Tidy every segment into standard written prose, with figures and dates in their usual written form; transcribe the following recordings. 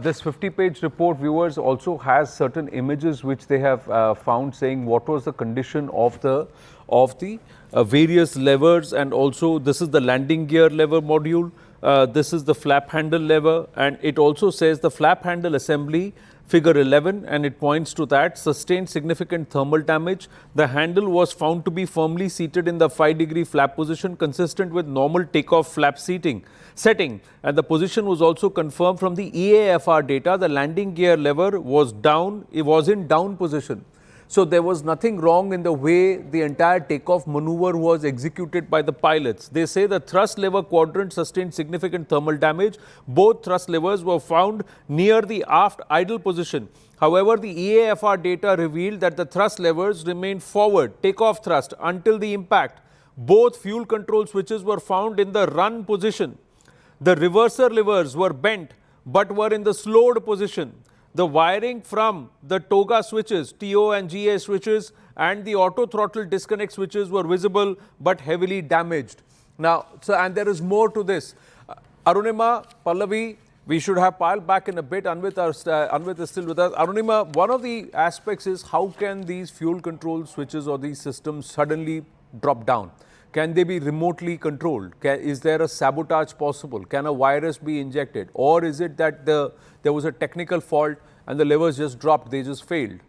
this 50-page report, viewers, also has certain images which they have found saying what was the condition of the various levers, and also this is the landing gear lever module. This is the flap handle lever, and it also says the flap handle assembly figure 11, and it points to that sustained significant thermal damage. The handle was found to be firmly seated in the 5-degree flap position consistent with normal takeoff flap setting, and the position was also confirmed from the EAFR data. The landing gear lever was down, it was in down position. So there was nothing wrong in the way the entire takeoff maneuver was executed by the pilots. They say the thrust lever quadrant sustained significant thermal damage. Both thrust levers were found near the aft idle position. However, the EAFR data revealed that the thrust levers remained forward, takeoff thrust, until the impact. Both fuel control switches were found in the run position. The reverser levers were bent but were in the slowed position. The wiring from the TOGA switches, TO and GA switches, and the auto throttle disconnect switches were visible but heavily damaged. Now, and there is more to this. Arunima, Pallavi, we should have piled back in a bit. Anvit is still with us. Arunima, one of the aspects is how can these fuel control switches or these systems suddenly drop down? Can they be remotely controlled? Is there a sabotage possible? Can a virus be injected? Or is it that there was a technical fault and the levers just dropped, they just failed?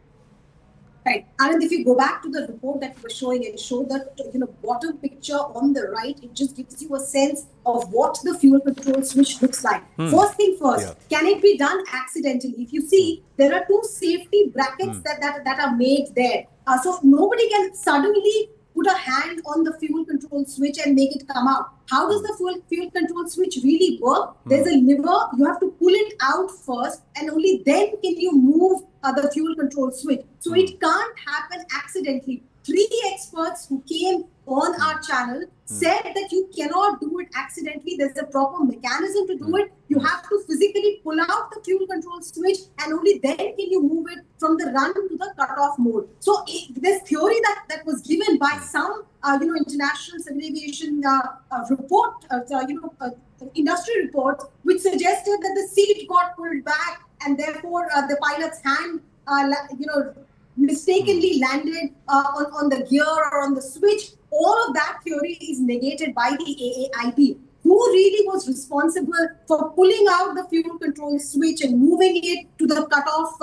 Right. And if you go back to the report that we were showing and show that bottom picture on the right, it just gives you a sense of what the fuel control switch looks like. First thing first, can it be done accidentally? If you see, there are two safety brackets that are made there. So nobody can suddenly put a hand on the fuel control switch and make it come out. How does the fuel control switch really work? There's a lever, you have to pull it out first, and only then can you move the fuel control switch. So it can't happen accidentally. 3 experts who came on our channel said that you cannot do it accidentally. There's a proper mechanism to do it. You have to physically pull out the fuel control switch, and only then can you move it from the run to the cutoff mode. So this theory that was given by some international civil aviation report, industry report, which suggested that the seat got pulled back and therefore the pilot's hand mistakenly landed on the gear or on the switch. All of that theory is negated by the AAIB. Who really was responsible for pulling out the fuel control switch and moving it to the cutoff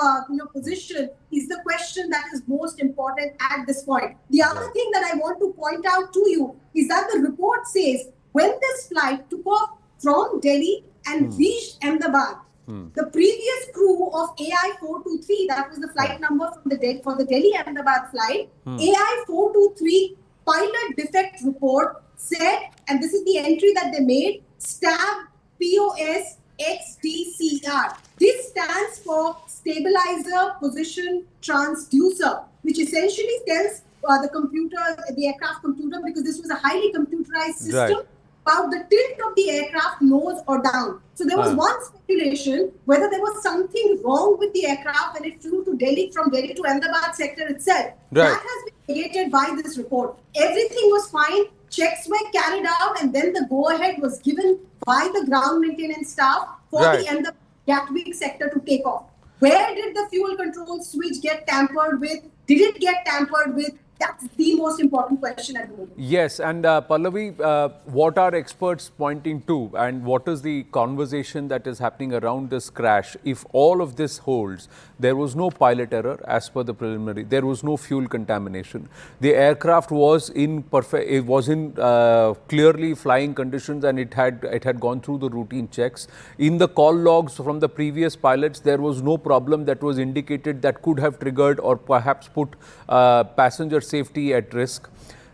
position is the question that is most important at this point. The other thing that I want to point out to you is that the report says when this flight took off from Delhi and reached Ahmedabad, the previous crew of AI-423, that was the flight number for the Delhi-Ahmedabad flight, AI-423 pilot defect report said, and this is the entry that they made, STAB POS XDCR. This stands for Stabilizer Position Transducer, which essentially tells the aircraft computer, because this was a highly computerized system, about the tilt of the aircraft nose or down. So there was one speculation whether there was something wrong with the aircraft when it flew to Delhi, from Delhi to Ahmedabad sector itself. That has been negated by this report. Everything was fine. Checks were carried out, and then the go-ahead was given by the ground maintenance staff for the Ahmedabad Gatwick sector to take off. Where did the fuel control switch get tampered with? Did it get tampered with? That's the most important question at the moment. Yes, and Pallavi, what are experts pointing to, and what is the conversation that is happening around this crash? If all of this holds, there was no pilot error as per the preliminary, there was no fuel contamination. The aircraft was in clearly flying conditions, and it had gone through the routine checks. In the call logs from the previous pilots, there was no problem that was indicated that could have triggered or perhaps put passenger safety at risk.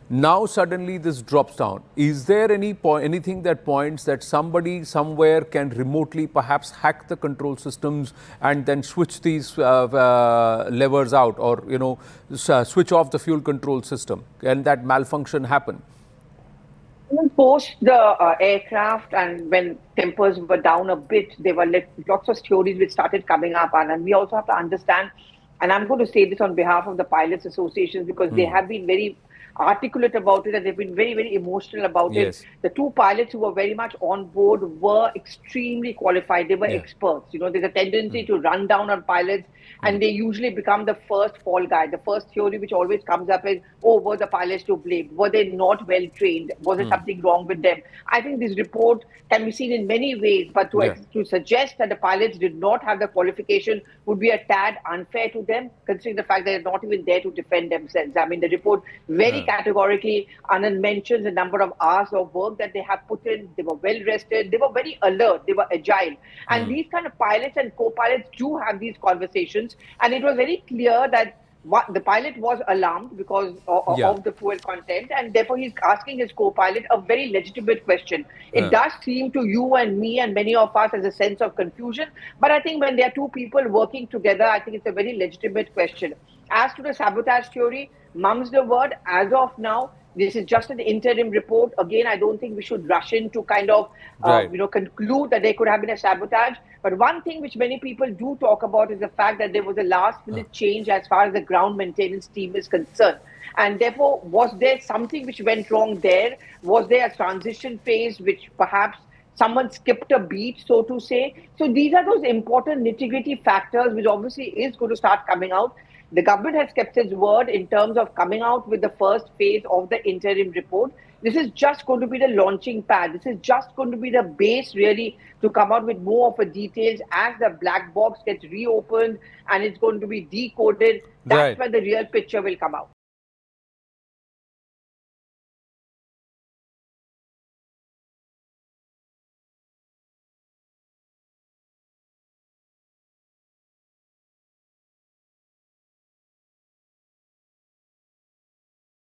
Now suddenly this drops down. Is there anything that points that somebody somewhere can remotely perhaps hack the control systems and then switch these levers out, or switch off the fuel control system? Can that malfunction happen? Post the aircraft, and when tempers were down a bit, there were lots of theories which started coming up, and we also have to understand, and I'm going to say this on behalf of the pilots associations, because they have been very articulate about it, and they've been very, very emotional about Yes. it. The two pilots who were very much on board were extremely qualified. They were Yeah. experts. You know, there's a tendency to run down on pilots, and they usually become the first fall guy. The first theory which always comes up is, oh, were the pilots to blame? Were they not well trained? Was there something wrong with them? I think this report can be seen in many ways, but Yeah. to suggest that the pilots did not have the qualification would be a tad unfair to them, considering the fact that they're not even there to defend themselves. I mean, the report very categorically Anand mentions the number of hours of work that they have put in. They were well rested. They were very alert. They were agile. And these kind of pilots and co-pilots do have these conversations. And it was very clear that the pilot was alarmed because of the fuel content, and therefore he's asking his co-pilot a very legitimate question. It does seem to you and me and many of us as a sense of confusion, but I think when there are two people working together, I think it's a very legitimate question. As to the sabotage theory, mum's the word. As of now, this is just an interim report. Again, I don't think we should rush in to kind of, conclude that there could have been a sabotage. But one thing which many people do talk about is the fact that there was a last-minute change as far as the ground maintenance team is concerned. And therefore, was there something which went wrong there? Was there a transition phase which perhaps someone skipped a beat, so to say? So these are those important nitty-gritty factors which obviously is going to start coming out. The government has kept its word in terms of coming out with the first phase of the interim report. This is just going to be the launching pad. This is just going to be the base, really, to come out with more of a details as the black box gets reopened and it's going to be decoded. That's when the real picture will come out.